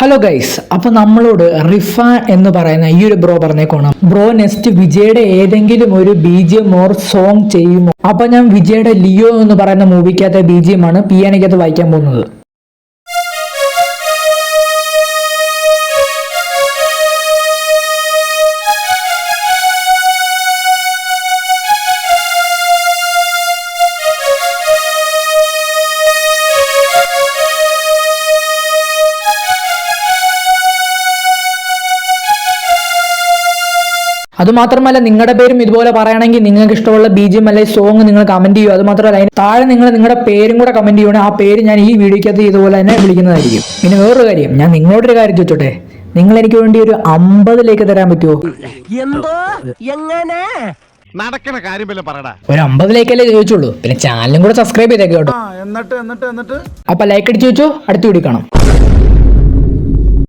Hello guys, അപ്പൊ നമ്മളോട് റിഫ എന്ന് പറയുന്ന ഈ ഒരു ബ്രോ പറഞ്ഞേക്കോണം, ബ്രോ നെക്സ്റ്റ് വിജയുടെ ഏതെങ്കിലും ഒരു BGM ഓർ സോങ് ചെയ്യുമോ? അപ്പൊ ഞാൻ വിജയുടെ ലിയോ എന്ന് പറയുന്ന മൂവിക്കകത്തെ BGM ആണ് പിയാനക്കകത്ത് വായിക്കാൻ പോകുന്നത്. അതുമാത്രമല്ല, നിങ്ങളുടെ പേരും ഇതുപോലെ പറയുകയാണെങ്കിൽ നിങ്ങൾക്ക് ഇഷ്ടമുള്ള BGM അല്ലെങ്കിൽ സോങ് നിങ്ങൾ കമന്റ് ചെയ്യുക. അതുമാത്രമല്ല, അതിന് താഴെ നിങ്ങൾ നിങ്ങളുടെ പേരും കൂടെ കമന്റ് ചെയ്യണം. ആ പേര് ഞാൻ ഈ വീഡിയോക്കകത്ത് ഇതുപോലെ തന്നെ വിളിക്കുന്നതായിരിക്കും. പിന്നെ വേറൊരു കാര്യം, ഞാൻ നിങ്ങളോടൊരു കാര്യം ചോദിച്ചോട്ടെ, നിങ്ങൾ എനിക്ക് വേണ്ടി ഒരു 50 തരാൻ പറ്റുമോ? നടക്കണ കാര്യം പറടാ. ഒരു 50 ചോദിച്ചുള്ളൂ. പിന്നെ ചാനലും കൂടെ സബ്സ്ക്രൈബ് ചെയ്തേക്ക് കേട്ടോ. എന്നിട്ട് അപ്പൊ ലൈക്ക് അടിച്ചു വെച്ചോ. അടുത്ത വീഡിയോ കാണാം.